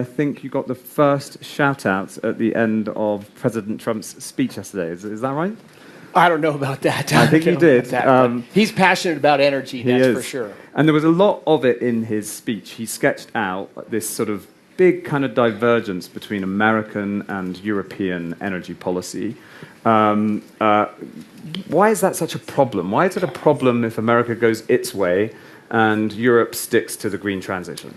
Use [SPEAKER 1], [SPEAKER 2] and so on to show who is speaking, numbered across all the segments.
[SPEAKER 1] I think you got the first shout-out at the end of President Trump's speech yesterday. Is that right?
[SPEAKER 2] I don't know about that.
[SPEAKER 1] I think you did.
[SPEAKER 2] He's passionate about energy, that's for sure.
[SPEAKER 1] And there was a lot of it in his speech. He sketched out this sort of big kind of divergence between American and European energy policy. Why is that such a problem? Why is it a problem if America goes its way and Europe sticks to the green transition?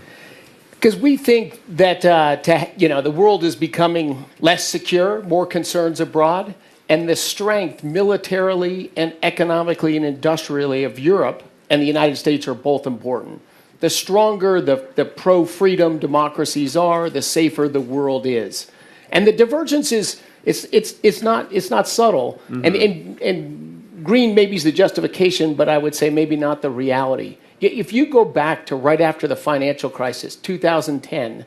[SPEAKER 2] Because we think that the world is becoming less secure, more concerns abroad, and the strength militarily and economically and industrially of Europe and the United States are both important. The stronger the pro-freedom democracies are, the safer the world is. And the divergence is it's not subtle. Mm-hmm. And green maybe is the justification, but I would say maybe not the reality. If you go back to right after the financial crisis, 2010,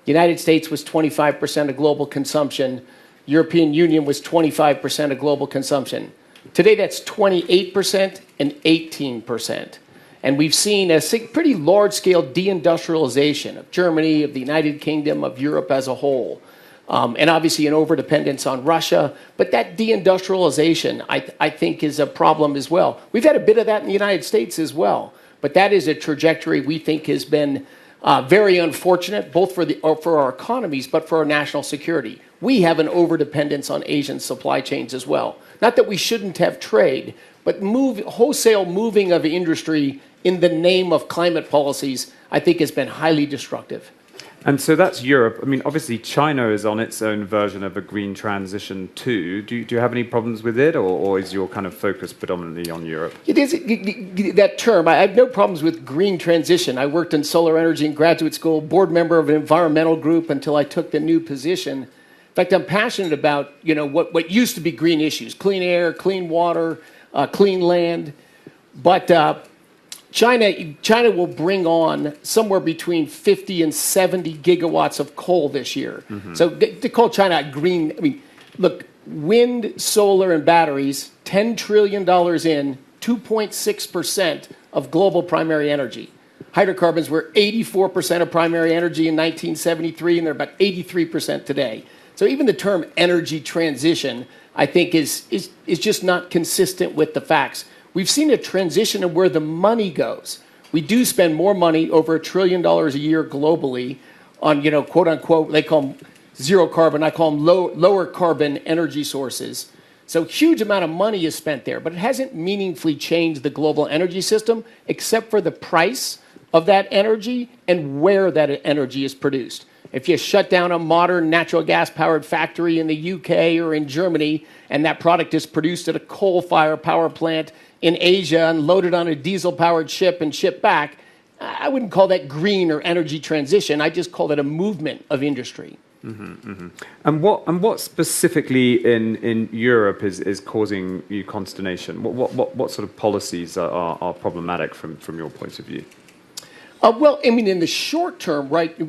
[SPEAKER 2] the United States was 25% of global consumption. European Union was 25% of global consumption. Today, that's 28% and 18%. And we've seen a pretty large-scale deindustrialization of Germany, of the United Kingdom, of Europe as a whole. And obviously an overdependence on Russia. But that deindustrialization, I think, is a problem as well. We've had a bit of that in the United States as well. But that is a trajectory we think has been very unfortunate, both for our economies, but for our national security. We have an overdependence on Asian supply chains as well. Not that we shouldn't have trade, but wholesale moving of industry in the name of climate policies, I think, has been highly destructive.
[SPEAKER 1] And so that's Europe. I mean, obviously, China is on its own version of a green transition too. Do you have any problems with it, or is your kind of focus predominantly on Europe?
[SPEAKER 2] It is that term. I have no problems with green transition. I worked in solar energy in graduate school, board member of an environmental group until I took the new position. In fact, I'm passionate about what used to be green issues: clean air, clean water, clean land. But China will bring on somewhere between 50 and 70 gigawatts of coal this year. Mm-hmm. So to call China green, I mean, look, wind, solar, and batteries, $10 trillion in, 2.6% of global primary energy. Hydrocarbons were 84% of primary energy in 1973, and they're about 83% today. So even the term energy transition, I think, is just not consistent with the facts. We've seen a transition of where the money goes. We do spend more money, over $1 trillion a year globally, on, quote unquote, they call them zero carbon, I call them lower carbon energy sources. So huge amount of money is spent there, but it hasn't meaningfully changed the global energy system except for the price of that energy and where that energy is produced. If you shut down a modern natural gas-powered factory in the UK or in Germany, and that product is produced at a coal-fired power plant in Asia and loaded on a diesel-powered ship and shipped back, I wouldn't call that green or energy transition. I just call it a movement of industry.
[SPEAKER 1] Mm-hmm, mm-hmm. And what specifically in Europe is causing you consternation? What sort of policies are problematic from your point of view?
[SPEAKER 2] Well, I mean, in the short term, right?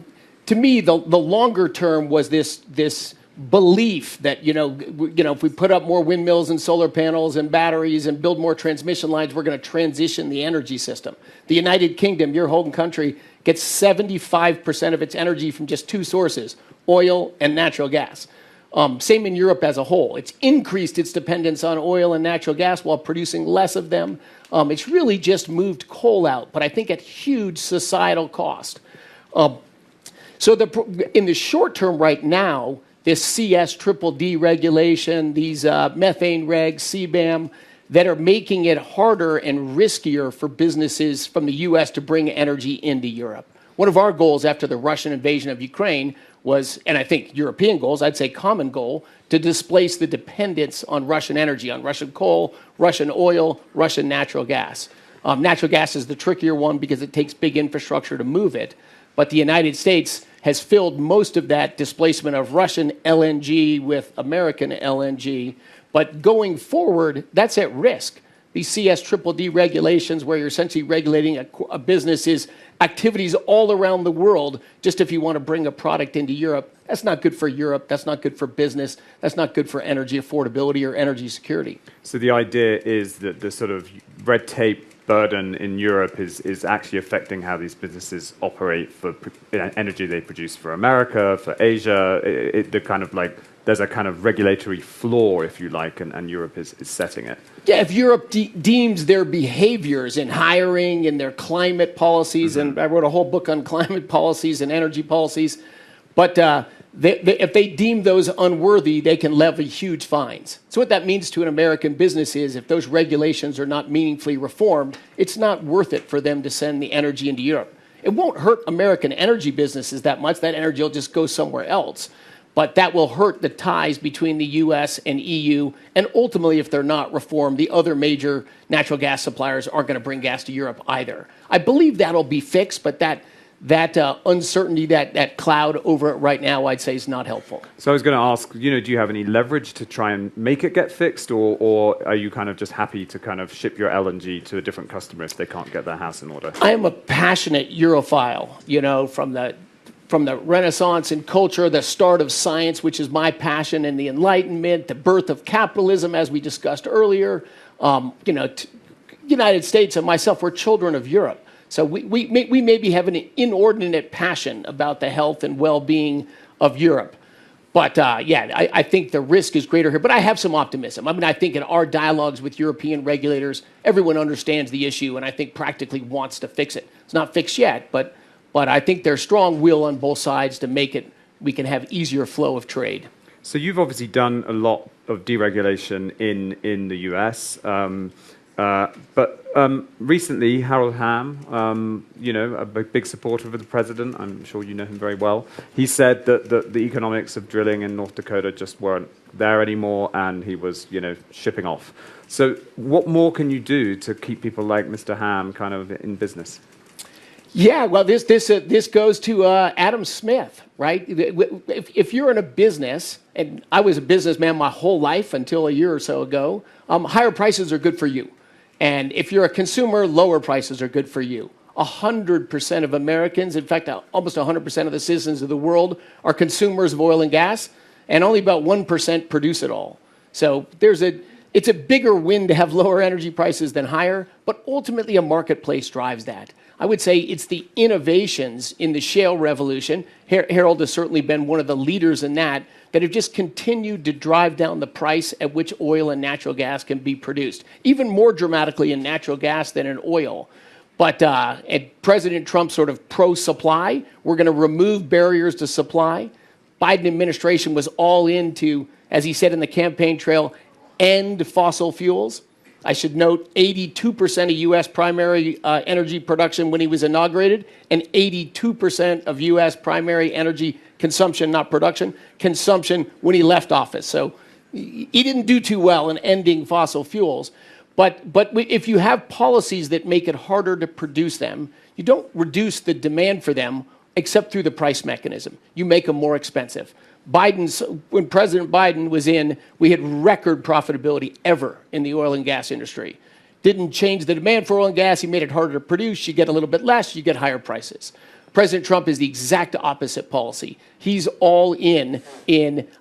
[SPEAKER 2] To me, the longer term was this belief that if we put up more windmills and solar panels and batteries and build more transmission lines, we're going to transition the energy system. The United Kingdom, your home country, gets 75% of its energy from just two sources: oil and natural gas. Same in Europe as a whole. It's increased its dependence on oil and natural gas while producing less of them. It's really just moved coal out, but I think at huge societal cost. So in the short term right now, this CS-DDD regulation, these methane regs, CBAM, that are making it harder and riskier for businesses from the U.S. to bring energy into Europe. One of our goals after the Russian invasion of Ukraine was, and I think European goals, I'd say common goal, to displace the dependence on Russian energy, on Russian coal, Russian oil, Russian natural gas. Natural gas is the trickier one because it takes big infrastructure to move it. But the United States has filled most of that displacement of Russian LNG with American LNG. But going forward, that's at risk. These CS-DDD regulations, where you're essentially regulating a business's activities all around the world, just if you want to bring a product into Europe, that's not good for Europe. That's not good for business. That's not good for energy affordability or energy security.
[SPEAKER 1] So the idea is that the sort of red tape burden in Europe is actually affecting how these businesses operate for energy they produce for America, for Asia. The kind of like there's a kind of regulatory floor, if you like, and Europe is setting it.
[SPEAKER 2] Yeah, if Europe deems their behaviors in hiring and their climate policies, and I wrote a whole book on climate policies and energy policies, but if they deem those unworthy, they can levy huge fines. So what that means to an American business is if those regulations are not meaningfully reformed, it's not worth it for them to send the energy into Europe. It won't hurt American energy businesses that much. That energy will just go somewhere else. But that will hurt the ties between the U.S. and EU. And ultimately, if they're not reformed, the other major natural gas suppliers aren't going to bring gas to Europe either. I believe that'll be fixed, but that uncertainty, that cloud over it right now, I'd say is not helpful.
[SPEAKER 1] So I was going to ask, do you have any leverage to try and make it get fixed, or are you kind of just happy to kind of ship your LNG to a different customer if they can't get their house in order?
[SPEAKER 2] I am a passionate Europhile, from the Renaissance in culture, the start of science, which is my passion, and the Enlightenment, the birth of capitalism, as we discussed earlier. United States and myself, we're children of Europe. So we maybe have an inordinate passion about the health and well-being of Europe. But I think the risk is greater here. But I have some optimism. I mean, I think in our dialogues with European regulators, everyone understands the issue and I think practically wants to fix it. It's not fixed yet, but I think there's strong will on both sides to make it, we can have easier flow of trade. So
[SPEAKER 1] you've obviously done a lot of deregulation in the US. But recently, Harold Hamm, a big supporter of the president, I'm sure you know him very well, he said that the economics of drilling in North Dakota just weren't there anymore, and he was, shipping off. So what more can you do to keep people like Mr. Hamm kind of in business?
[SPEAKER 2] Yeah, well, this goes to Adam Smith, right? If you're in a business, and I was a businessman my whole life until a year or so ago, higher prices are good for you. And if you're a consumer, lower prices are good for you. 100% of Americans, in fact, almost 100% of the citizens of the world are consumers of oil and gas, and only about 1% produce it all. So it's a bigger win to have lower energy prices than higher, but ultimately a marketplace drives that. I would say it's the innovations in the shale revolution. Harold has certainly been one of the leaders in that have just continued to drive down the price at which oil and natural gas can be produced, even more dramatically in natural gas than in oil. But President Trump's sort of pro-supply, we're going to remove barriers to supply. Biden administration was all into, as he said in the campaign trail, end fossil fuels. I should note 82% of U.S. primary energy production when he was inaugurated, and 82% of U.S. primary energy consumption, not production, consumption when he left office. So he didn't do too well in ending fossil fuels. But if you have policies that make it harder to produce them, you don't reduce the demand for them except through the price mechanism. You make them more expensive. When President Biden was in, we had record profitability ever in the oil and gas industry. Didn't change the demand for oil and gas. He made it harder to produce. You get a little bit less, you get higher prices. President Trump is the exact opposite policy. He's all in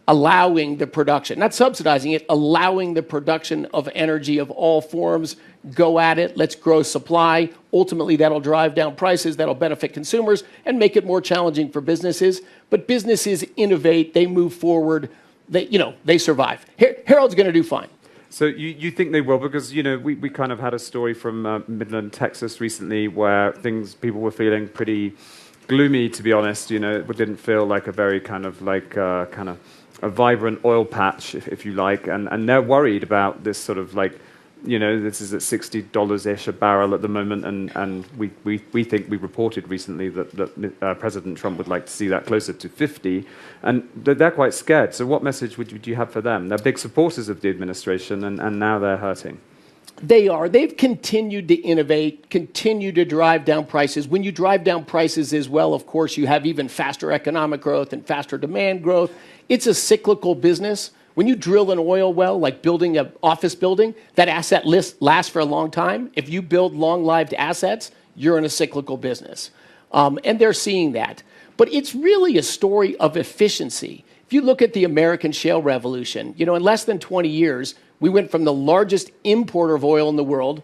[SPEAKER 2] allowing the production, not subsidizing it, allowing the production of energy of all forms. Go at it. Let's grow supply. Ultimately, that'll drive down prices. That'll benefit consumers and make it more challenging for businesses. But businesses innovate. They move forward. They survive. Harold's going to do fine.
[SPEAKER 1] So you think they will? Because, we kind of had a story from Midland, Texas recently where people were feeling pretty gloomy, to be honest. It didn't feel like a very kind of a vibrant oil patch, if you like. And they're worried about this sort of this is at $60-ish a barrel at the moment, and we think we reported recently that President Trump would like to see that closer to 50, and they're quite scared. So what message would you have for them? They're big supporters of the administration, and now they're hurting.
[SPEAKER 2] They are. They've continued to innovate, continue to drive down prices. When you drive down prices as well, of course, you have even faster economic growth and faster demand growth. It's a cyclical business. When you drill an oil well, like building an office building, that asset lasts for a long time. If you build long-lived assets, you're in a cyclical business. And they're seeing that. But it's really a story of efficiency. If you look at the American shale revolution, in less than 20 years, we went from the largest importer of oil in the world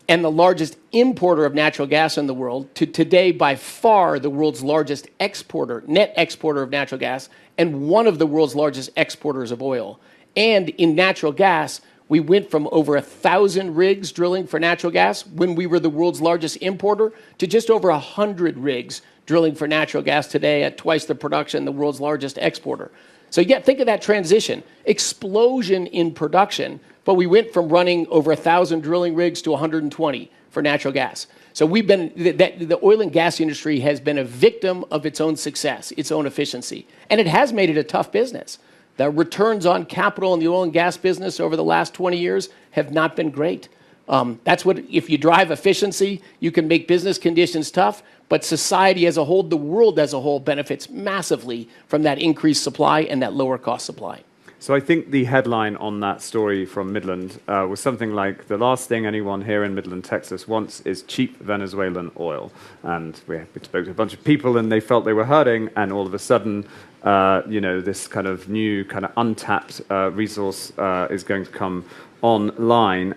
[SPEAKER 2] and the largest importer of natural gas in the world, to today by far the world's largest exporter, net exporter of natural gas, and one of the world's largest exporters of oil. And in natural gas, we went from over 1,000 rigs drilling for natural gas when we were the world's largest importer to just over 100 rigs drilling for natural gas today at twice the production, the world's largest exporter. So yeah, think of that transition. Explosion in production, but we went from running over 1,000 drilling rigs to 120 for natural gas. So the oil and gas industry has been a victim of its own success, its own efficiency. And it has made it a tough business. The returns on capital in the oil and gas business over the last 20 years have not been great. That's what, if you drive efficiency, you can make business conditions tough, but society as a whole, the world as a whole, benefits massively from that increased supply and that lower cost supply.
[SPEAKER 1] So I think the headline on that story from Midland was something like, the last thing anyone here in Midland, Texas wants is cheap Venezuelan oil. And we spoke to a bunch of people and they felt they were hurting, and all of a sudden, this kind of new, kind of untapped resource is going to come online.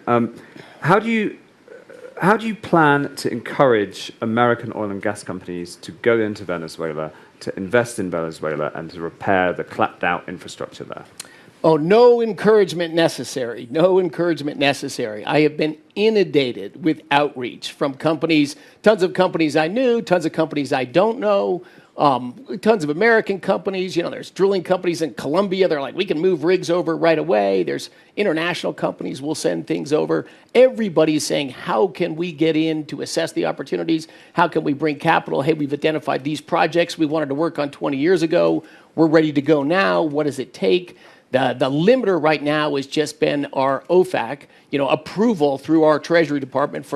[SPEAKER 1] How do you plan to encourage American oil and gas companies to go into Venezuela, to invest in Venezuela, and to repair the clapped-out infrastructure there?
[SPEAKER 2] Oh, no encouragement necessary. No encouragement necessary. I have been inundated with outreach from companies, tons of companies I knew, tons of companies I don't know, tons of American companies. There's drilling companies in Colombia. They're like, we can move rigs over right away. There's international companies will send things over. Everybody's saying, how can we get in to assess the opportunities? How can we bring capital? Hey, we've identified these projects we wanted to work on 20 years ago. We're ready to go now. What does it take? The limiter right now has just been our OFAC, approval through our Treasury Department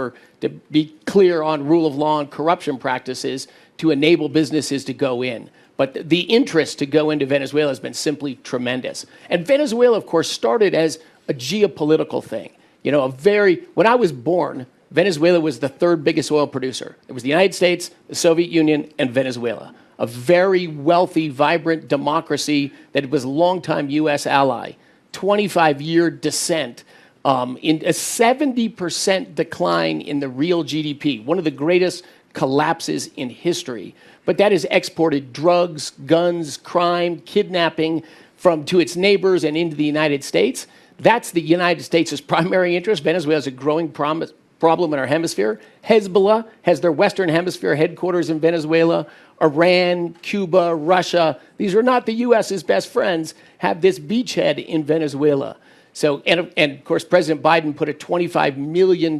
[SPEAKER 2] to be clear on rule of law and corruption practices to enable businesses to go in. But the interest to go into Venezuela has been simply tremendous. And Venezuela, of course, started as a geopolitical thing. When I was born, Venezuela was the third biggest oil producer. It was the United States, the Soviet Union, and Venezuela. A very wealthy, vibrant democracy that was a longtime U.S. ally. 25-year descent, in a 70% decline in the real GDP, one of the greatest collapses in history. But that has exported drugs, guns, crime, kidnapping to its neighbors and into the United States. That's the United States' primary interest. Venezuela has a growing problem in our hemisphere. Hezbollah has their Western Hemisphere headquarters in Venezuela. Iran, Cuba, Russia, these are not the U.S.'s best friends, have this beachhead in Venezuela. So, and of course, President Biden put a $25 million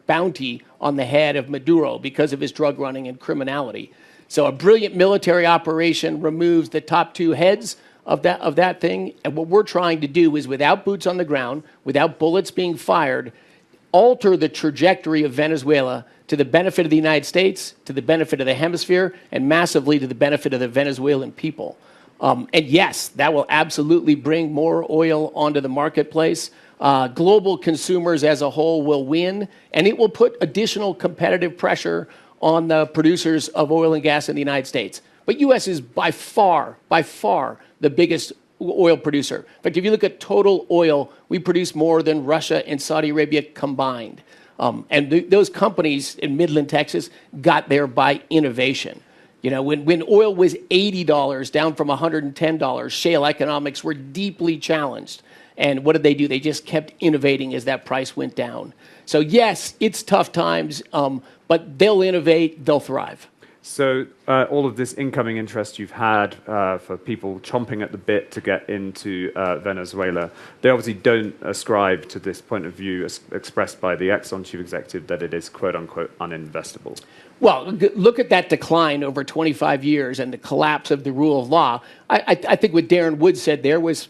[SPEAKER 2] bounty on the head of Maduro because of his drug running and criminality. So a brilliant military operation removes the top two heads of that thing. And what we're trying to do is, without boots on the ground, without bullets being fired, alter the trajectory of Venezuela to the benefit of the United States, to the benefit of the hemisphere, and massively to the benefit of the Venezuelan people. And yes, that will absolutely bring more oil onto the marketplace. Global consumers as a whole will win, and it will put additional competitive pressure on the producers of oil and gas in the United States. But U.S. is by far the biggest oil producer. In fact, if you look at total oil, we produce more than Russia and Saudi Arabia combined. And those companies in Midland, Texas, got there by innovation. When oil was $80 down from $110, shale economics were deeply challenged. And what did they do? They just kept innovating as that price went down. So yes, it's tough times, but they'll innovate, they'll thrive.
[SPEAKER 1] So all of this incoming interest you've had for people chomping at the bit to get into Venezuela, they obviously don't ascribe to this point of view expressed by the Exxon chief executive that it is quote-unquote uninvestable.
[SPEAKER 2] Well, look at that decline over 25 years and the collapse of the rule of law. I think what Darren Wood said there was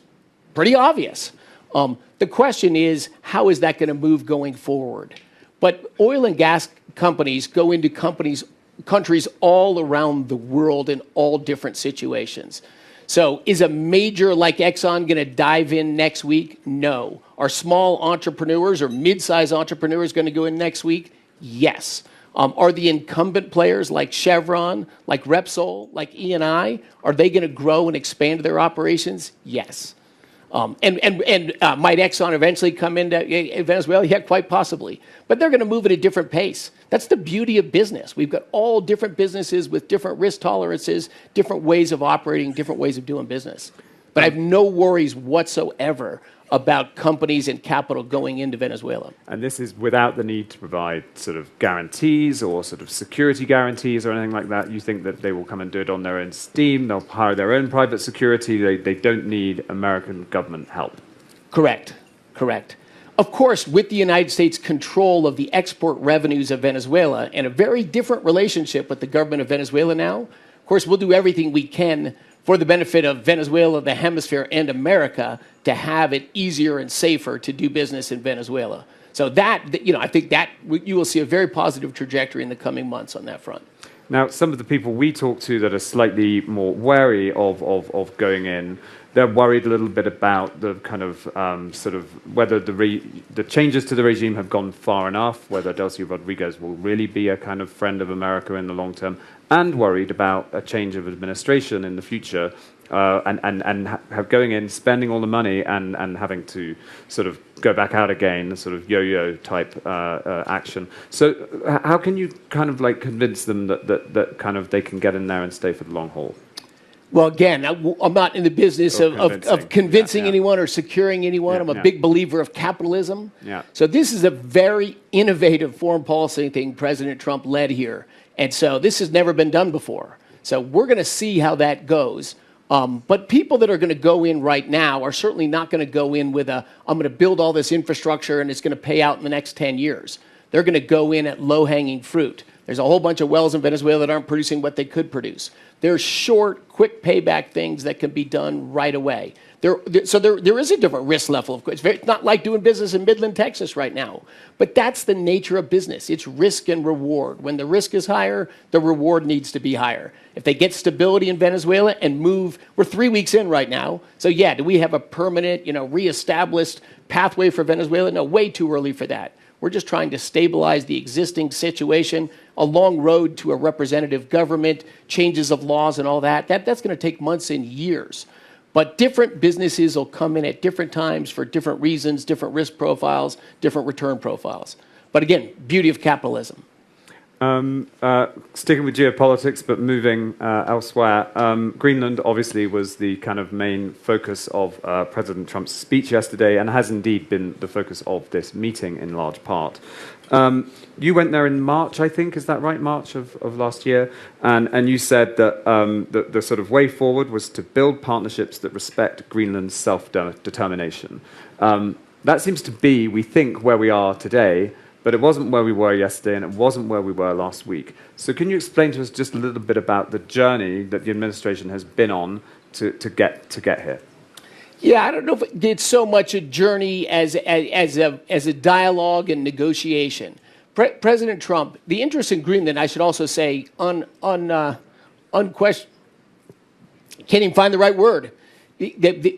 [SPEAKER 2] pretty obvious. The question is, how is that going to move going forward? But oil and gas companies go into countries all around the world in all different situations. So is a major like Exxon going to dive in next week? No. Are small entrepreneurs or mid-sized entrepreneurs going to go in next week? Yes. Are the incumbent players like Chevron, like Repsol, like E&I, are they going to grow and expand their operations? Yes. Might Exxon eventually come into Venezuela? Yeah, quite possibly. But they're going to move at a different pace. That's the beauty of business. We've got all different businesses with different risk tolerances, different ways of operating, different ways of doing business. But I have no worries whatsoever about companies and capital going into Venezuela.
[SPEAKER 1] And this is without the need to provide sort of guarantees or sort of security guarantees or anything like that. You think that they will come and do it on their own steam, they'll hire their own private security, they don't need American government help.
[SPEAKER 2] Correct. Of course, with the United States' control of the export revenues of Venezuela and a very different relationship with the government of Venezuela now, of course, we'll do everything we can for the benefit of Venezuela, the hemisphere, and America to have it easier and safer to do business in Venezuela. So I think that you will see a very positive trajectory in the coming months on that front.
[SPEAKER 1] Now, some of the people we talk to that are slightly more wary of going in, they're worried a little bit about the kind of sort of whether the changes to the regime have gone far enough, whether Delcy Rodriguez will really be a kind of friend of America in the long term, and worried about a change of administration in the future, and have going in, spending all the money, and having to sort of go back out again, sort of yo-yo type action. So how can you kind of like convince them that kind of they can get in there and stay for the long haul?
[SPEAKER 2] Well, again, I'm not in the business of convincing anyone or securing anyone. I'm a big believer of capitalism. Yeah. So this is a very innovative foreign policy thing President Trump led here. And so this has never been done before. So we're going to see how that goes. But people that are going to go in right now are certainly not going to go in with I'm going to build all this infrastructure and it's going to pay out in the next 10 years. They're going to go in at low-hanging fruit. There's a whole bunch of wells in Venezuela that aren't producing what they could produce. There's short, quick payback things that can be done right away. There is a different risk level, of course. It's not like doing business in Midland, Texas right now. But that's the nature of business. It's risk and reward. When the risk is higher, the reward needs to be higher. If they get stability in Venezuela and move, we're 3 weeks in right now. So yeah, do we have a permanent, reestablished pathway for Venezuela? No, way too early for that. We're just trying to stabilize the existing situation, a long road to a representative government, changes of laws and all that. That's going to take months and years. But different businesses will come in at different times for different reasons, different risk profiles, different return profiles. But again, beauty of capitalism.
[SPEAKER 1] Sticking with geopolitics, but moving elsewhere, Greenland obviously was the kind of main focus of President Trump's speech yesterday, and has indeed been the focus of this meeting in large part. You went there in March, I think, is that right? March of last year, and you said that the sort of way forward was to build partnerships that respect Greenland's self-determination. That seems to be, we think, where we are today. But it wasn't where we were yesterday, and it wasn't where we were last week. So can you explain to us just a little bit about the journey that the administration has been on to get here?
[SPEAKER 2] Yeah, I don't know if it's so much a journey as a dialogue and negotiation. President Trump, the interest in Greenland, I should also say, unquestioned. Can't even find the right word.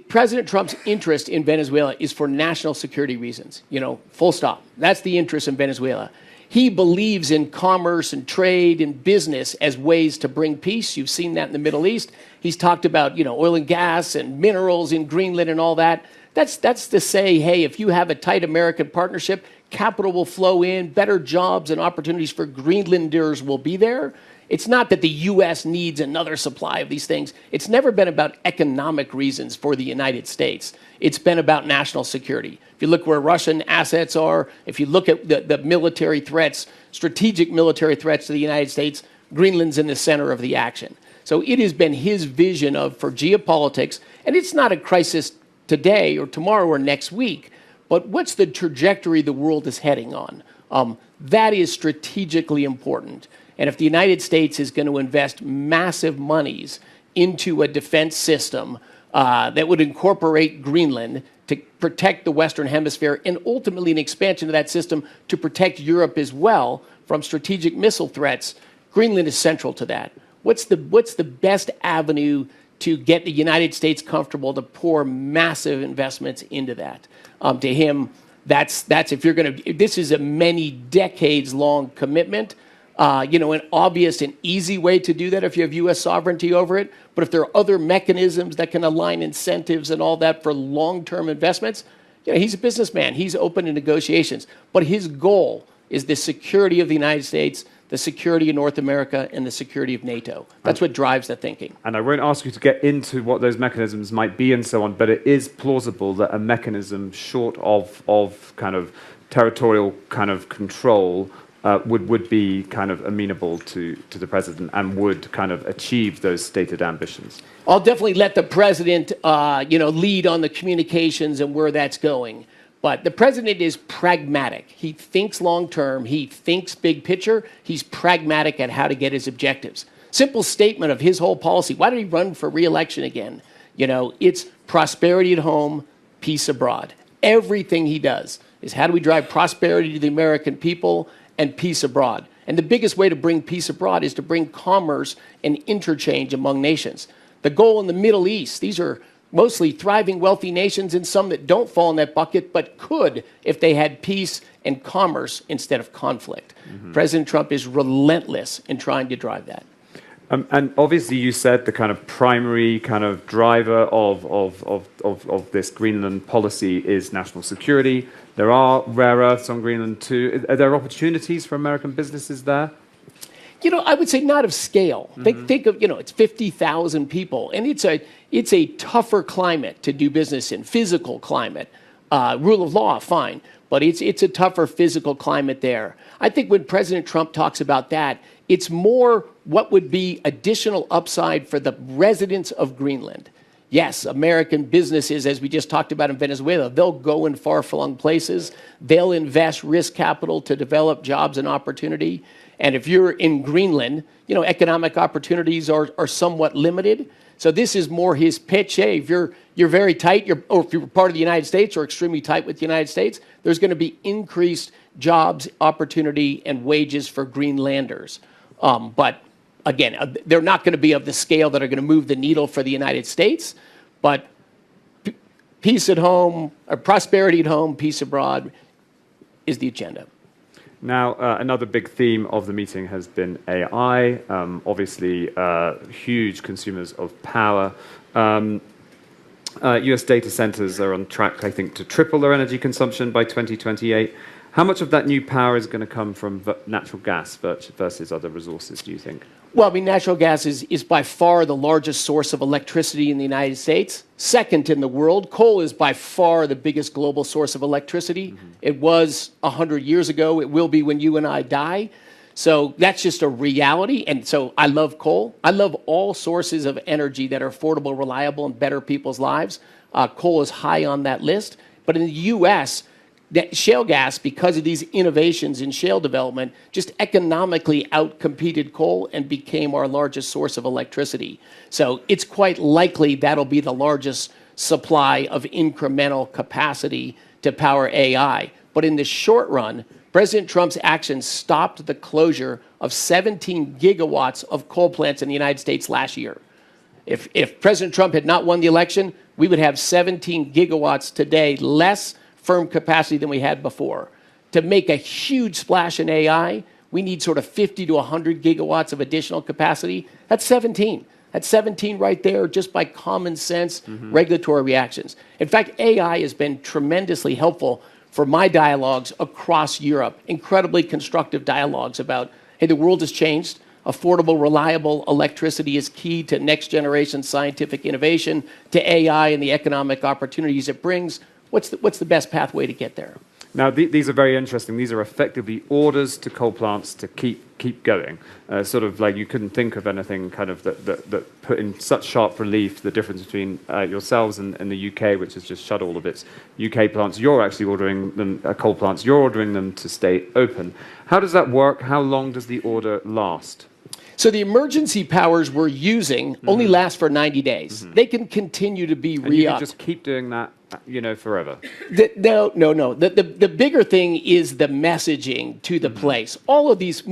[SPEAKER 2] President Trump's interest in Venezuela is for national security reasons, full stop. That's the interest in Venezuela. He believes in commerce and trade and business as ways to bring peace. You've seen that in the Middle East. He's talked about, oil and gas and minerals in Greenland and all that. That's to say, hey, if you have a tight American partnership, capital will flow in, better jobs and opportunities for Greenlanders will be there. It's not that the U.S. needs another supply of these things. It's never been about economic reasons for the United States. It's been about national security. If you look where Russian assets are, if you look at the military threats, strategic military threats to the United States, Greenland's in the center of the action. So it has been his vision for geopolitics, and it's not a crisis today or tomorrow or next week, but what's the trajectory the world is heading on? That is strategically important. And if the United States is going to invest massive monies into a defense system that would incorporate Greenland to protect the Western Hemisphere, and ultimately an expansion of that system to protect Europe as well from strategic missile threats, Greenland is central to that. What's the best avenue to get the United States comfortable to pour massive investments into that? To him, that's if you're going to. This is a many decades long commitment. an obvious and easy way to do that if you have U.S. sovereignty over it. But if there are other mechanisms that can align incentives and all that for long-term investments, he's a businessman. He's open to negotiations. But his goal is the security of the United States, the security of North America, and the security of NATO. That's what drives the thinking.
[SPEAKER 1] And I won't ask you to get into what those mechanisms might be and so on, but it is plausible that a mechanism short of kind of territorial kind of control would be kind of amenable to the president and would kind of achieve those stated ambitions.
[SPEAKER 2] I'll definitely let the president, lead on the communications and where that's going. But the president is pragmatic. He thinks long term. He thinks big picture. He's pragmatic at how to get his objectives. Simple statement of his whole policy. Why did he run for re-election again? It's prosperity at home, peace abroad. Everything he does is how do we drive prosperity to the American people and peace abroad. And the biggest way to bring peace abroad is to bring commerce and interchange among nations. The goal in the Middle East, these are mostly thriving, wealthy nations, and some that don't fall in that bucket, but could if they had peace and commerce instead of conflict. Mm-hmm. President Trump is relentless in trying to drive that.
[SPEAKER 1] And obviously, you said the kind of primary kind of driver of this Greenland policy is national security. There are rare earths on Greenland too. Are there opportunities for American businesses there?
[SPEAKER 2] I would say not of scale. Mm-hmm. Think of, it's 50,000 people, and it's a tougher climate to do business in, physical climate. Rule of law, fine, but it's a tougher physical climate there. I think when President Trump talks about that, it's more what would be additional upside for the residents of Greenland. Yes, American businesses, as we just talked about in Venezuela, they'll go in far-flung places. They'll invest risk capital to develop jobs and opportunity. And if you're in Greenland, economic opportunities are somewhat limited. So this is more his pitch. Hey, if you're very tight, or if you're part of the United States or extremely tight with the United States, there's going to be increased jobs, opportunity, and wages for Greenlanders. But again, they're not going to be of the scale that are going to move the needle for the United States. But peace at home, or prosperity at home, peace abroad is the agenda.
[SPEAKER 1] Now, another big theme of the meeting has been AI. Obviously, huge consumers of power. US data centers are on track, I think, to triple their energy consumption by 2028. How much of that new power is going to come from natural gas versus other resources, do you think?
[SPEAKER 2] Well, natural gas is by far the largest source of electricity in the United States. Second in the world. Coal is by far the biggest global source of electricity. Mm-hmm. It was 100 years ago. It will be when you and I die. So that's just a reality. And so I love coal. I love all sources of energy that are affordable, reliable, and better people's lives. Coal is high on that list. But in the U.S., shale gas, because of these innovations in shale development, just economically outcompeted coal and became our largest source of electricity. So it's quite likely that'll be the largest supply of incremental capacity to power AI. But in the short run, President Trump's actions stopped the closure of 17 gigawatts of coal plants in the United States last year. If President Trump had not won the election, we would have 17 gigawatts today less firm capacity than we had before. To make a huge splash in AI, we need sort of 50 to 100 gigawatts of additional capacity. That's 17. That's 17 right there just by common sense regulatory reactions. In fact, AI has been tremendously helpful for my dialogues across Europe, incredibly constructive dialogues about, hey, the world has changed. Affordable, reliable electricity is key to next generation scientific innovation, to AI and the economic opportunities it brings. What's the best pathway to get there?
[SPEAKER 1] Now, these are very interesting. These are effectively orders to coal plants to keep going. Sort of like you couldn't think of anything kind of that put in such sharp relief the difference between yourselves and the UK, which has just shut all of its UK plants. You're actually ordering them, coal plants, you're ordering them to stay open. How does that work? How long does the order last?
[SPEAKER 2] So the emergency powers we're using only last for 90 days. Mm-hmm. They can continue to be re-upped.
[SPEAKER 1] And you can just keep doing that, forever.
[SPEAKER 2] No. The bigger thing is the messaging to the place. All of these,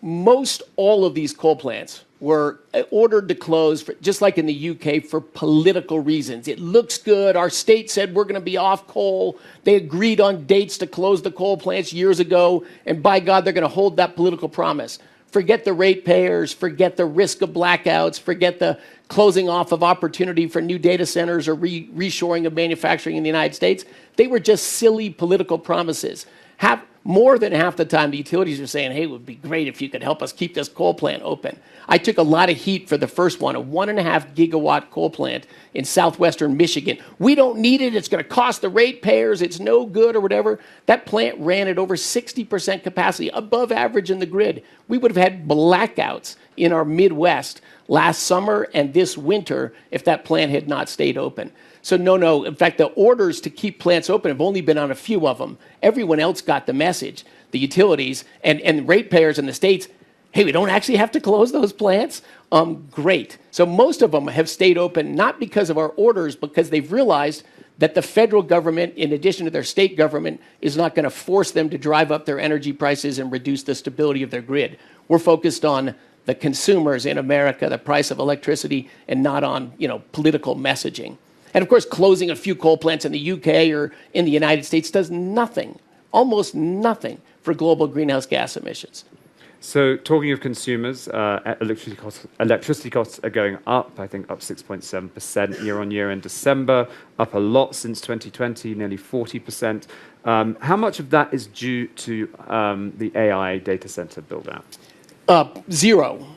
[SPEAKER 2] most all of these coal plants were ordered to close, just like in the UK, for political reasons. It looks good. Our state said we're going to be off coal. They agreed on dates to close the coal plants years ago, and by God, they're going to hold that political promise. Forget the ratepayers, forget the risk of blackouts, forget the closing off of opportunity for new data centers or reshoring of manufacturing in the United States. They were just silly political promises. More than half the time, the utilities are saying, hey, it would be great if you could help us keep this coal plant open. I took a lot of heat for the first one, a 1.5 gigawatt coal plant in southwestern Michigan. We don't need it. It's going to cost the ratepayers. It's no good or whatever. That plant ran at over 60% capacity, above average in the grid. We would have had blackouts in our Midwest last summer and this winter if that plant had not stayed open. So no. In fact, the orders to keep plants open have only been on a few of them. Everyone else got the message, the utilities and ratepayers in the states, hey, we don't actually have to close those plants? Great. So most of them have stayed open, not because of our orders, because they've realized that the federal government, in addition to their state government, is not going to force them to drive up their energy prices and reduce the stability of their grid. We're focused on the consumers in America, the price of electricity, and not on, political messaging. And of course, closing a few coal plants in the UK or in the United States does nothing, almost nothing, for global greenhouse gas emissions.
[SPEAKER 1] So talking of consumers, electricity costs are going up, I think up 6.7% year on year in December, up a lot since 2020, nearly 40%. How much of that is due to the AI data center build-out?
[SPEAKER 2] Zero.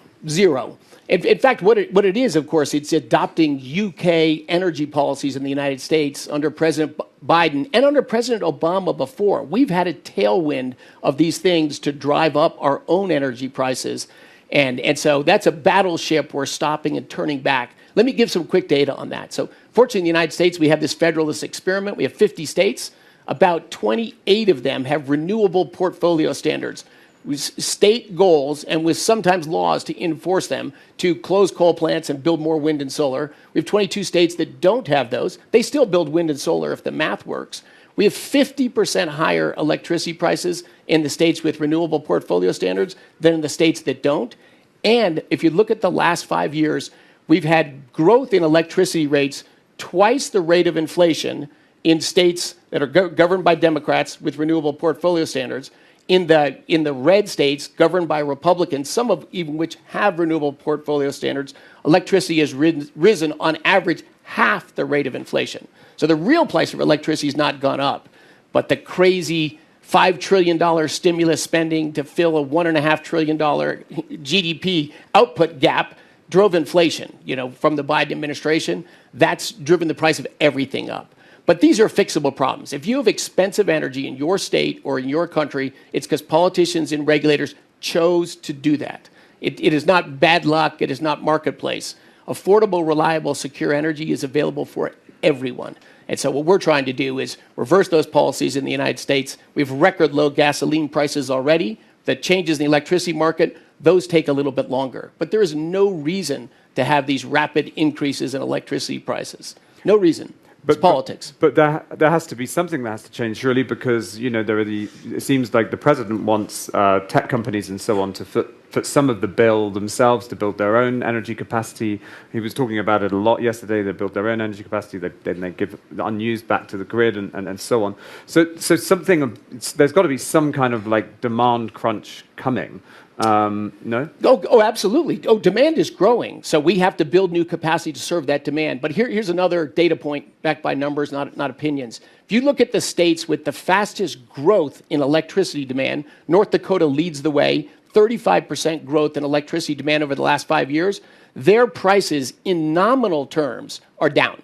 [SPEAKER 2] In fact, what it is, of course, it's adopting UK energy policies in the United States under President Biden and under President Obama before. We've had a tailwind of these things to drive up our own energy prices. And so that's a battleship we're stopping and turning back. Let me give some quick data on that. So fortunately, in the United States, we have this federalist experiment. We have 50 states. About 28 of them have renewable portfolio standards, with state goals and with sometimes laws to enforce them to close coal plants and build more wind and solar. We have 22 states that don't have those. They still build wind and solar if the math works. We have 50% higher electricity prices in the states with renewable portfolio standards than in the states that don't. And if you look at the last 5 years, we've had growth in electricity rates twice the rate of inflation in states that are governed by Democrats with renewable portfolio standards. In the red states governed by Republicans, some of even which have renewable portfolio standards, electricity has risen on average half the rate of inflation. So the real price of electricity has not gone up, but the crazy $5 trillion stimulus spending to fill a $1.5 trillion GDP output gap drove inflation, from the Biden administration. That's driven the price of everything up. But these are fixable problems. If you have expensive energy in your state or in your country, it's because politicians and regulators chose to do that. It is not bad luck. It is not marketplace. Affordable, reliable, secure energy is available for everyone. And so what we're trying to do is reverse those policies in the United States. We have record low gasoline prices already. The changes in the electricity market, those take a little bit longer. But there is no reason to have these rapid increases in electricity prices. No reason. It's politics.
[SPEAKER 1] But there has to be something that has to change, surely, because it seems like the president wants tech companies and so on to foot some of the bill themselves to build their own energy capacity. He was talking about it a lot yesterday. They build their own energy capacity, then they give the unused back to the grid and so on. So there's got to be some kind of demand crunch coming. No?
[SPEAKER 2] Oh, absolutely. Demand is growing. So we have to build new capacity to serve that demand. But here's another data point backed by numbers, not opinions. If you look at the states with the fastest growth in electricity demand, North Dakota leads the way, 35% growth in electricity demand over the last 5 years. Their prices in nominal terms are down.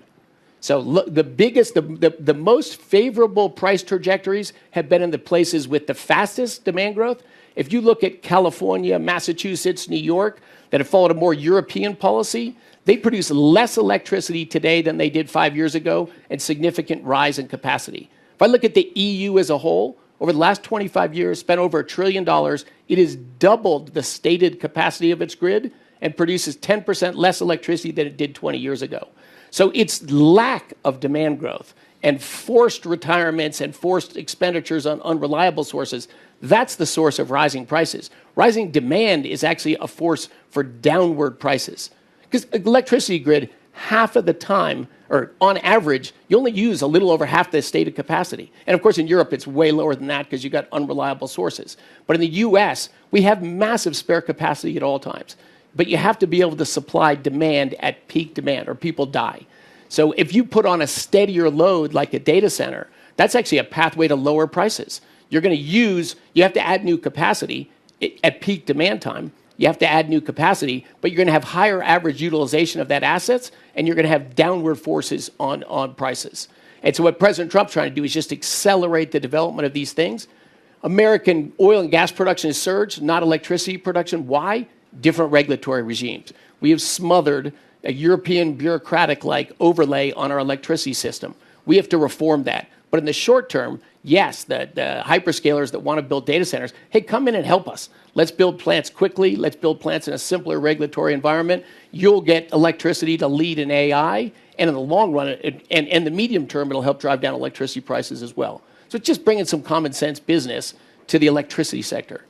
[SPEAKER 2] So the most favorable price trajectories have been in the places with the fastest demand growth. If you look at California, Massachusetts, New York, that have followed a more European policy, they produce less electricity today than they did 5 years ago, and significant rise in capacity. If I look at the EU as a whole, over the last 25 years, spent over $1 trillion, it has doubled the stated capacity of its grid and produces 10% less electricity than it did 20 years ago. So it's lack of demand growth and forced retirements and forced expenditures on unreliable sources. That's the source of rising prices. Rising demand is actually a force for downward prices. Because electricity grid, half of the time, or on average, you only use a little over half the stated capacity. And of course, in Europe, it's way lower than that because you've got unreliable sources. But in the US, we have massive spare capacity at all times. But you have to be able to supply demand at peak demand, or people die. So if you put on a steadier load like a data center, that's actually a pathway to lower prices. You're going to you have to add new capacity at peak demand time. You have to add new capacity, but you're going to have higher average utilization of that assets, and you're going to have downward forces on prices. And so what President Trump's trying to do is just accelerate the development of these things. American oil and gas production has surged, not electricity production. Why? Different regulatory regimes. We have smothered a European bureaucratic-like overlay on our electricity system. We have to reform that. But in the short term, yes, the hyperscalers that want to build data centers, hey, come in and help us. Let's build plants quickly. Let's build plants in a simpler regulatory environment. You'll get electricity to lead in AI. And in the long run, and the medium term, it'll help drive down electricity prices as well. So it's just bringing some common sense business to the electricity sector.